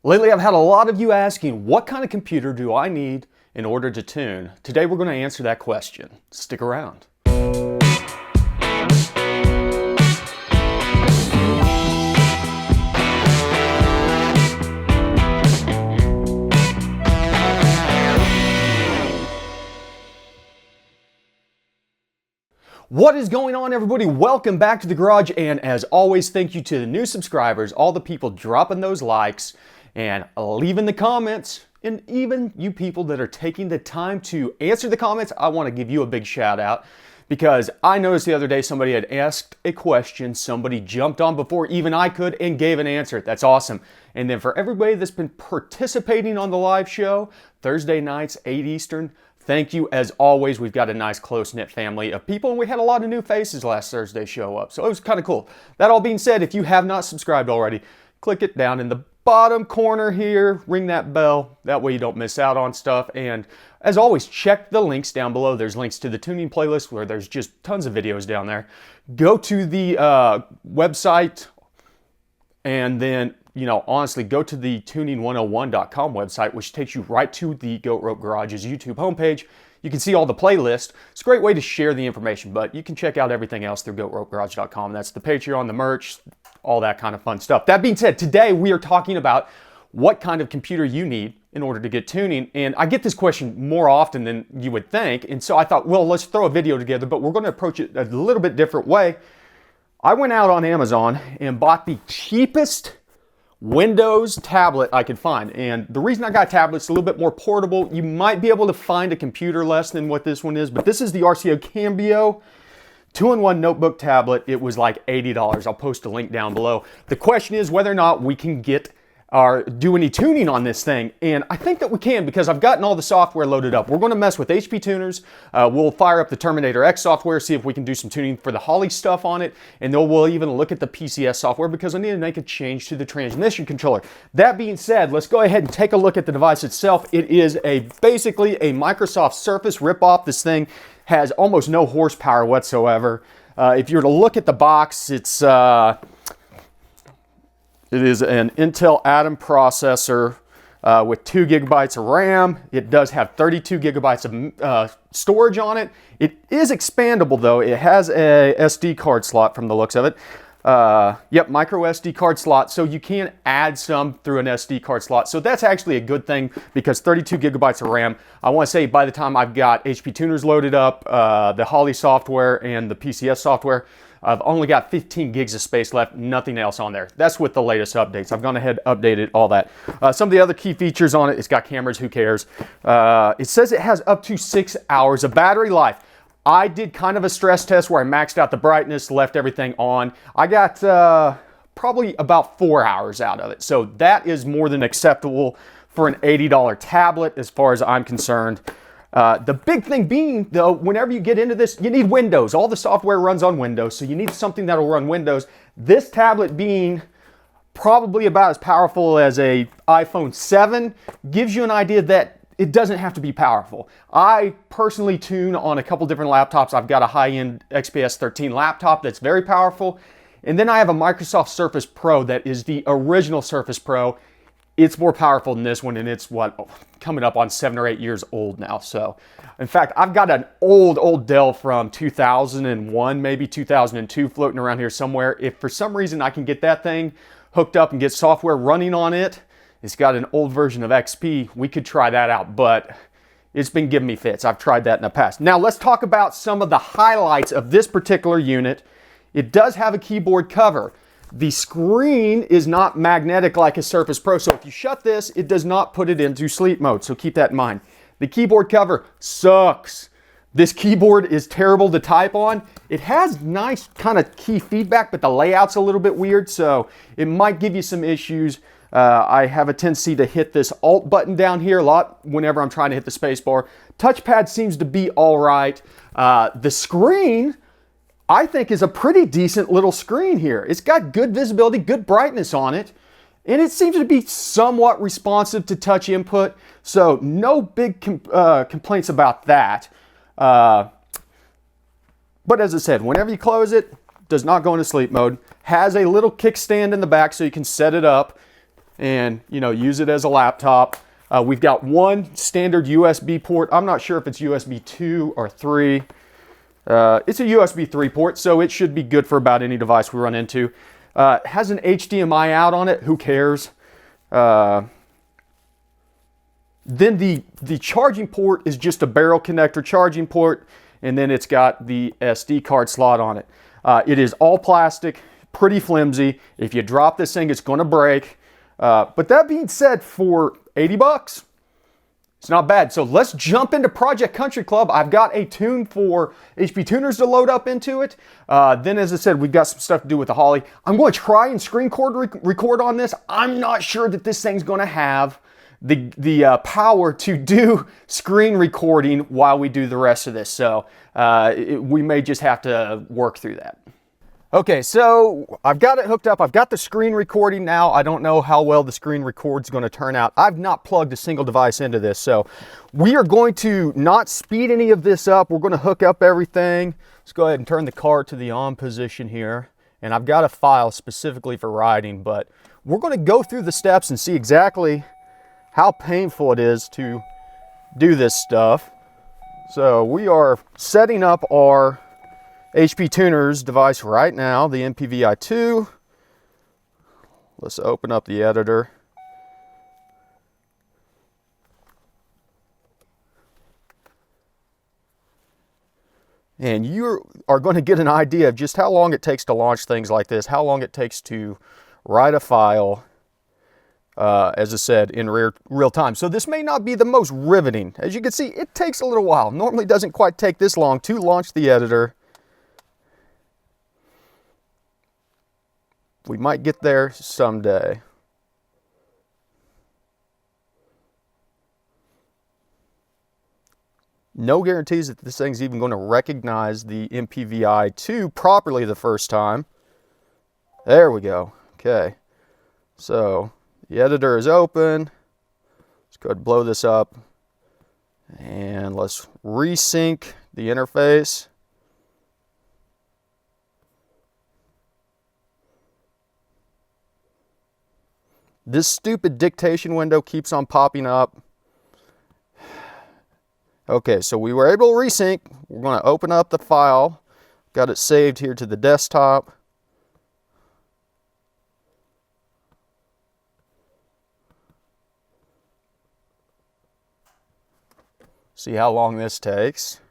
Lately, I've had a lot of you asking, what kind of computer do I need in order to tune? Today, we're going to answer that question. Stick around. What is going on, everybody? Welcome back to the garage, and as always, thank you to the new subscribers, all the people dropping those likes and leaving the comments, and even you people that are taking the time to answer the comments. I want to give you a big shout out because I noticed the other day somebody had asked a question, somebody jumped on before even I could and gave an answer. That's awesome. And then for everybody that's been participating on the live show, Thursday nights, 8 Eastern, thank you. As always, we've got a nice close-knit family of people, and we had a lot of new faces last Thursday show up, so it was kind of cool. That all being said, if you have not subscribed already, click it down in the bottom corner here, ring that bell, that way you don't miss out on stuff. And as always, check the links down below. There's links to the tuning playlist where there's just tons of videos down there. Go to the website, and then honestly, go to the tuning101.com website, which takes you right to the Goat Rope Garage's YouTube homepage. You can see all the playlists. It's a great way to share the information, but you can check out everything else through goatropegarage.com. That's the Patreon, the merch, all that kind of fun stuff. That being said, today we are talking about what kind of computer you need in order to get tuning. And I get this question more often than you would think. And so I thought, well, let's throw a video together, but we're going to approach it a little bit different way. I went out on Amazon and bought the cheapest Windows tablet I could find. And the reason I got a tablet, it's a little bit more portable. You might be able to find a computer less than what this one is, but this is the RCO Cambio 2-in-1 notebook tablet. It was like $80. I'll post a link down below. The question is whether or not we can get or do any tuning on this thing, and I think that we can because I've gotten all the software loaded up. We're going to mess with HP tuners. We'll fire up the Terminator X software, see if we can do some tuning for the Holley stuff on it, and then we'll even look at the PCS software because I need to make a change to the transmission controller. That being said, let's go ahead and take a look at the device itself. It is basically a Microsoft Surface ripoff. This thing has almost no horsepower whatsoever. If you were to look at the box, it is an Intel Atom processor with 2 gigabytes of RAM. It does have 32 gigabytes of storage on it. It is expandable though. It has a SD card slot from the looks of it. Yep, micro SD card slot, so you can add some through an SD card slot. So that's actually a good thing because 32 gigabytes of RAM. I want to say by the time I've got HP tuners loaded up, the Holley software and the PCS software, I've only got 15 gigs of space left, nothing else on there. That's with the latest updates. I've gone ahead and updated all that. Some of the other key features on it, it's got cameras, who cares? It says it has up to 6 hours of battery life. I did kind of a stress test where I maxed out the brightness, left everything on. I got probably about 4 hours out of it. So that is more than acceptable for an $80 tablet as far as I'm concerned. The big thing being, though, whenever you get into this, you need Windows. All the software runs on Windows, so you need something that'll run Windows. This tablet being probably about as powerful as a iPhone 7 gives you an idea that it doesn't have to be powerful. I personally tune on a couple different laptops. I've got a high-end XPS 13 laptop that's very powerful, and then I have a Microsoft Surface Pro that is the original Surface Pro. It's more powerful than this one, and it's coming up on 7 or 8 years old now. So, in fact, I've got an old Dell from 2001, maybe 2002 floating around here somewhere. If for some reason I can get that thing hooked up and get software running on it, it's got an old version of XP, we could try that out, but it's been giving me fits. I've tried that in the past. Now, let's talk about some of the highlights of this particular unit. It does have a keyboard cover. The screen is not magnetic like a Surface Pro, so if you shut this, it does not put it into sleep mode, so keep that in mind. The keyboard cover sucks. This keyboard is terrible to type on. It has nice kind of key feedback, but the layout's a little bit weird, so it might give you some issues. I have a tendency to hit this Alt button down here a lot whenever I'm trying to hit the space bar. Touchpad seems to be all right. The screen, I think, is a pretty decent little screen here. It's got good visibility, good brightness on it, and it seems to be somewhat responsive to touch input, so no big complaints about that. But as I said, whenever you close it, does not go into sleep mode. Has a little kickstand in the back so you can set it up. and, you know, use it as a laptop. We've got one standard USB port. I'm not sure if it's USB 2 or 3. It's a USB 3 port, so it should be good for about any device we run into. It has an HDMI out on it. Who cares? Then the charging port is just a barrel connector charging port, and then it's got the SD card slot on it. It is all plastic, pretty flimsy. If you drop this thing, it's going to break. But that being said, for 80 bucks, it's not bad. So let's jump into Project Country Club. I've got a tune for HP tuners to load up into it. Then, as I said, we've got some stuff to do with the Holley. I'm going to try and screen record on this. I'm not sure that this thing's going to have the power to do screen recording while we do the rest of this. So we may just have to work through that. Okay, so I've got it hooked up. I've got the screen recording now. I don't know how well the screen record's going to turn out. I've not plugged a single device into this, so we are going to not speed any of this up. We're going to hook up everything. Let's go ahead and turn the car to the on position here. And I've got a file specifically for riding, but we're going to go through the steps and see exactly how painful it is to do this stuff. So we are setting up our HP Tuners device right now, the MPVI2. Let's open up the editor. And you are going to get an idea of just how long it takes to launch things like this, how long it takes to write a file, as I said, in real time. So this may not be the most riveting. As you can see, it takes a little while. Normally it doesn't quite take this long to launch the editor. We might get there someday. No guarantees that this thing's even going to recognize the MPVI2 properly the first time. There we go. Okay. So the editor is open. Let's go ahead and blow this up. And let's resync the interface. This stupid dictation window keeps on popping up. Okay, so we were able to resync. We're going to open up the file. Got it saved here to the desktop. See how long this takes.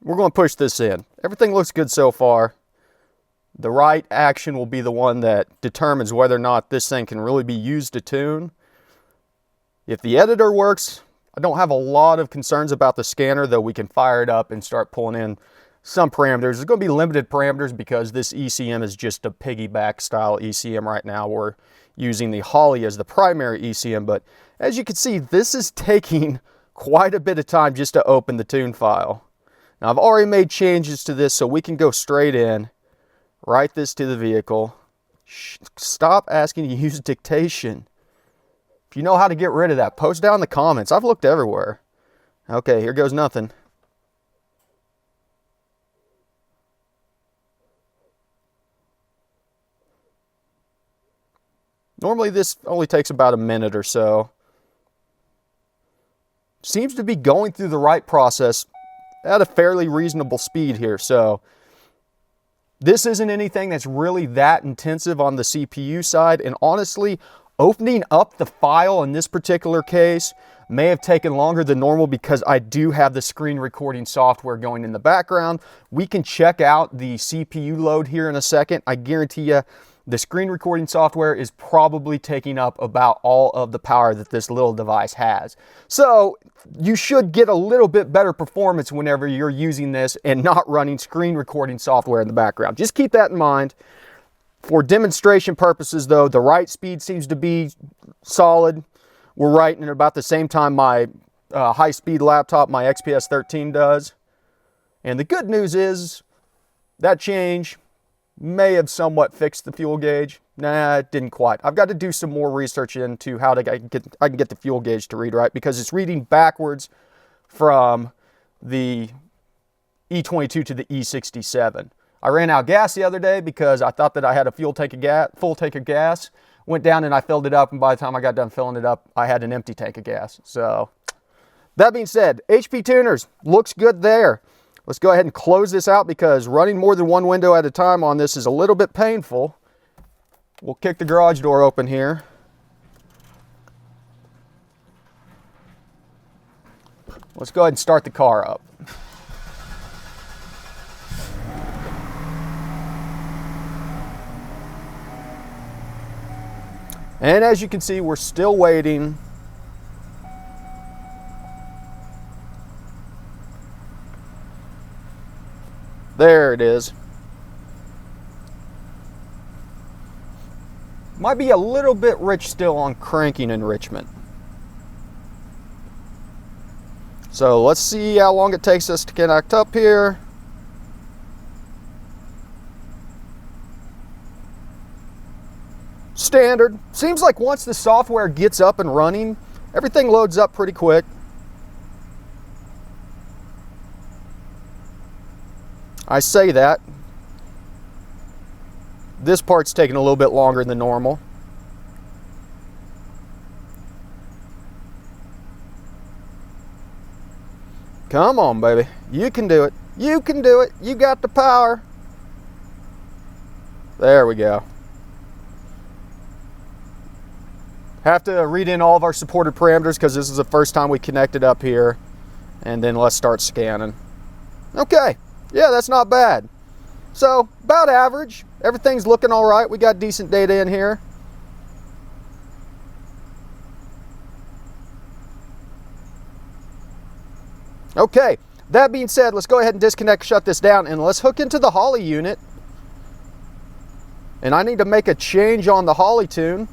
We're going to push this in. Everything looks good so far. The right action will be the one that determines whether or not this thing can really be used to tune. If the editor works, I don't have a lot of concerns about the scanner, though we can fire it up and start pulling in some parameters. There's going to be limited parameters because this ECM is just a piggyback style ECM right now. We're using the Holley as the primary ECM, but as you can see, this is taking quite a bit of time just to open the tune file. Now I've already made changes to this so we can go straight in. Write this to the vehicle. Stop asking to use dictation. If you know how to get rid of that, post down in the comments. I've looked everywhere. Okay, here goes nothing. Normally this only takes about a minute or so. Seems to be going through the right process at a fairly reasonable speed here, so this isn't anything that's really that intensive on the CPU side, and honestly, opening up the file in this particular case may have taken longer than normal because I do have the screen recording software going in the background. We can check out the CPU load here in a second. I guarantee you the screen recording software is probably taking up about all of the power that this little device has. So you should get a little bit better performance whenever you're using this and not running screen recording software in the background. Just keep that in mind. For demonstration purposes though, the write speed seems to be solid. We're writing at about the same time my high-speed laptop, my XPS 13 does. And the good news is that change may have somewhat fixed the fuel gauge. Nah, it didn't quite. I've got to do some more research into how I can get the fuel gauge to read right, because it's reading backwards from the E22 to the E67. I ran out of gas the other day because I thought that I had a full tank of gas. went down and I filled it up, and by the time I got done filling it up, I had an empty tank of gas. So that being said, HP tuners, looks good there. Let's go ahead and close this out because running more than one window at a time on this is a little bit painful. We'll kick the garage door open here. Let's go ahead and start the car up. And as you can see, we're still waiting. There it is. Might be a little bit rich still on cranking enrichment. So let's see how long it takes us to connect up here. Standard. Seems like once the software gets up and running, everything loads up pretty quick. I say that. This part's taking a little bit longer than normal. Come on, baby. You can do it. You can do it. You got the power. There we go. Have to read in all of our supported parameters because this is the first time we connected up here. And then let's start scanning. Okay. Yeah, that's not bad. So, about average. Everything's looking all right. We got decent data in here. Okay, that being said, let's go ahead and disconnect, shut this down, and let's hook into the Holley unit. And I need to make a change on the Holley tune.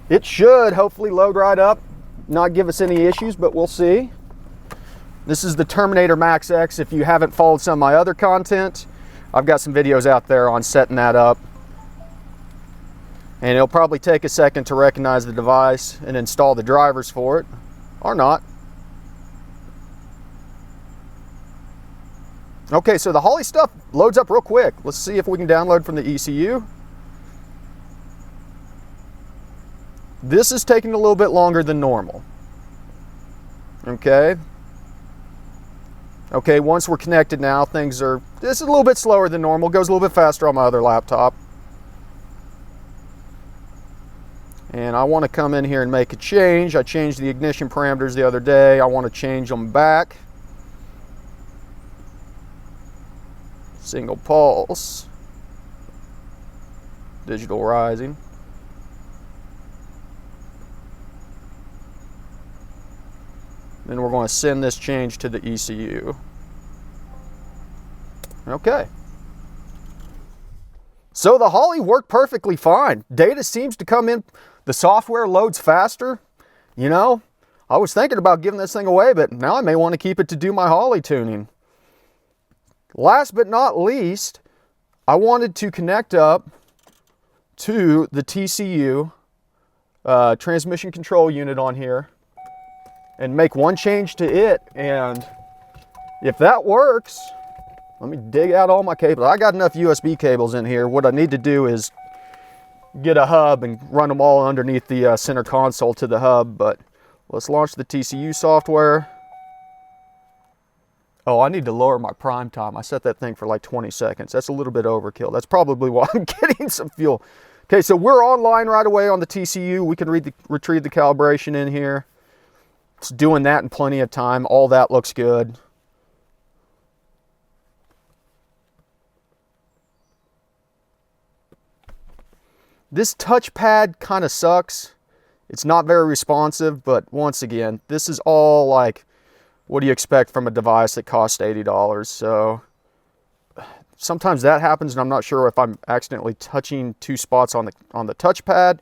It should hopefully load right up, not give us any issues, but we'll see. This is the Terminator Max X. If you haven't followed some of my other content, I've got some videos out there on setting that up. And it'll probably take a second to recognize the device and install the drivers for it, or not. Okay, so the Holley stuff loads up real quick. Let's see if we can download from the ECU. This is taking a little bit longer than normal. Okay. Okay, once we're connected now, this is a little bit slower than normal. Goes a little bit faster on my other laptop. And I want to come in here and make a change. I changed the ignition parameters the other day. I want to change them back. Single pulse. Digital rising. Then we're going to send this change to the ECU. Okay. So the Holley worked perfectly fine. Data seems to come in. The software loads faster. You know, I was thinking about giving this thing away, but now I may want to keep it to do my Holley tuning. Last but not least, I wanted to connect up to the TCU transmission control unit on here and make one change to it. And if that works, let me dig out all my cables. I got enough USB cables in here. What I need to do is get a hub and run them all underneath the center console to the hub. But let's launch the TCU software. Oh, I need to lower my prime time. I set that thing for like 20 seconds. That's a little bit overkill. That's probably why I'm getting some fuel. Okay, so we're online right away on the TCU. We can retrieve the calibration in here. It's doing that in plenty of time. All that looks good. This touchpad kind of sucks. It's not very responsive, but once again, this is all like, what do you expect from a device that costs $80? So sometimes that happens, and I'm not sure if I'm accidentally touching two spots on the touchpad.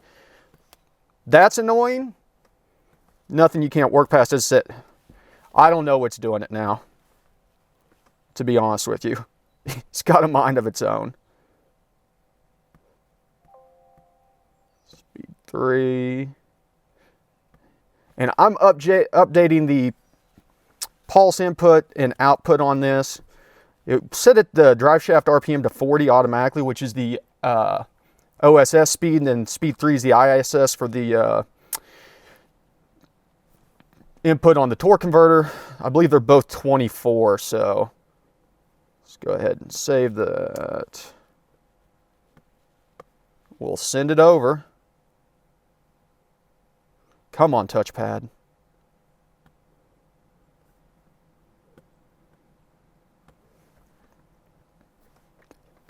That's annoying. Nothing you can't work past. Is it? I don't know what's doing it now, to be honest with you. It's got a mind of its own. Speed 3. And I'm updating the pulse input and output on this. It set it the drive shaft RPM to 40 automatically, which is the OSS speed, and then speed 3 is the ISS for the input on the torque converter. I believe they're both 24, so let's go ahead and save that. We'll send it over. Come on, touchpad.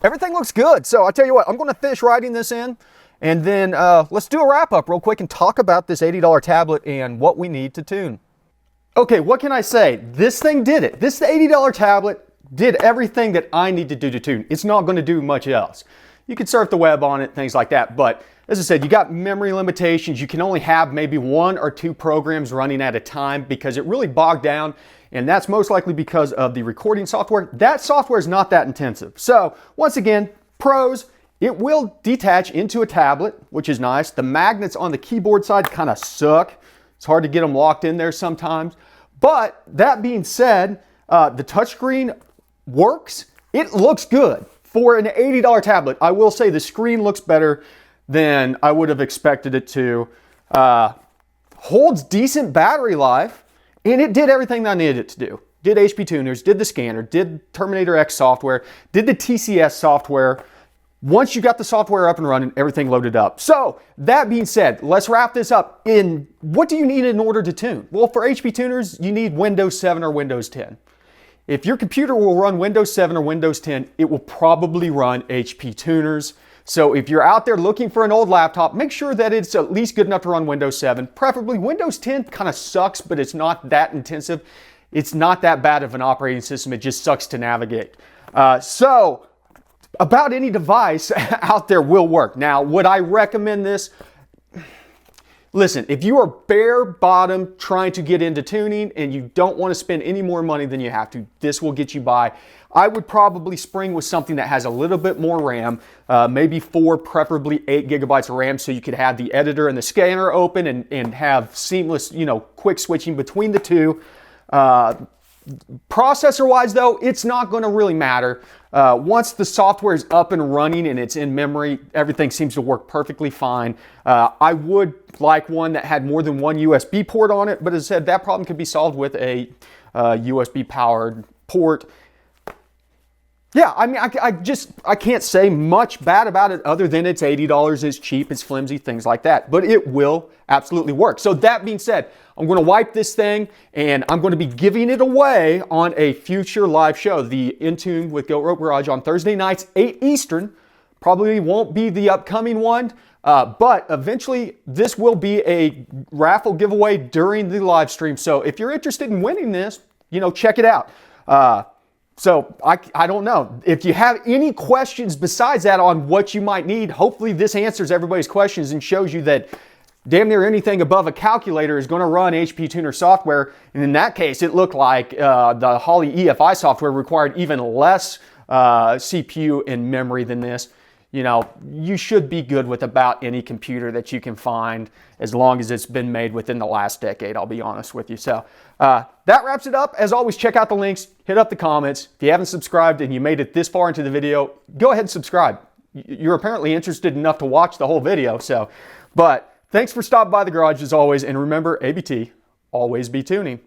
Everything looks good. So I tell you what, I'm going to finish writing this in, and then let's do a wrap up real quick and talk about this $80 tablet and what we need to tune. Okay, what can I say? This thing did it. This $80 tablet did everything that I need to do to tune. It's not going to do much else. You can surf the web on it, things like that, but as I said, you got memory limitations. You can only have maybe 1 or 2 programs running at a time because it really bogged down, and that's most likely because of the recording software. That software is not that intensive. So once again, pros, it will detach into a tablet, which is nice. The magnets on the keyboard side kind of suck. It's hard to get them locked in there sometimes. But that being said, the touchscreen works. It looks good. For an $80 tablet, I will say the screen looks better than I would have expected it to. Holds decent battery life, and it did everything that I needed it to do. Did HP tuners, did the scanner, did Terminator X software, did the TCS software. Once you got the software up and running, everything loaded up. So that being said, let's wrap this up. What do you need in order to tune? Well, for HP tuners, you need Windows 7 or Windows 10. If your computer will run Windows 7 or Windows 10, it will probably run HP tuners. So if you're out there looking for an old laptop, make sure that it's at least good enough to run Windows 7. Preferably Windows 10 kind of sucks, but it's not that intensive. It's not that bad of an operating system. It just sucks to navigate. So about any device out there will work. Now, would I recommend this? Listen, if you are bare bottom trying to get into tuning and you don't want to spend any more money than you have to, this will get you by. I would probably spring with something that has a little bit more RAM, maybe 4, preferably 8 gigabytes of RAM, so you could have the editor and the scanner open and have seamless, quick switching between the two. Processor-wise, though, it's not going to really matter. Once the software is up and running and it's in memory, everything seems to work perfectly fine. I would like one that had more than one USB port on it, but as I said, that problem could be solved with a USB-powered port. Yeah, I mean, I can't say much bad about it other than it's $80, it's cheap, it's flimsy, things like that. But it will absolutely work. So that being said, I'm going to wipe this thing and I'm going to be giving it away on a future live show, the In Tune with Goat Rope Garage on Thursday nights, 8 Eastern. Probably won't be the upcoming one, but eventually this will be a raffle giveaway during the live stream. So if you're interested in winning this, check it out. So I don't know. If you have any questions besides that on what you might need, hopefully this answers everybody's questions and shows you that damn near anything above a calculator is going to run HP Tuner software. And in that case, it looked like the Holley EFI software required even less CPU and memory than this. You should be good with about any computer that you can find as long as it's been made within the last decade, I'll be honest with you. So that wraps it up. As always, check out the links, hit up the comments. If you haven't subscribed and you made it this far into the video, go ahead and subscribe. You're apparently interested enough to watch the whole video. But thanks for stopping by the garage as always. And remember, ABT, always be tuning.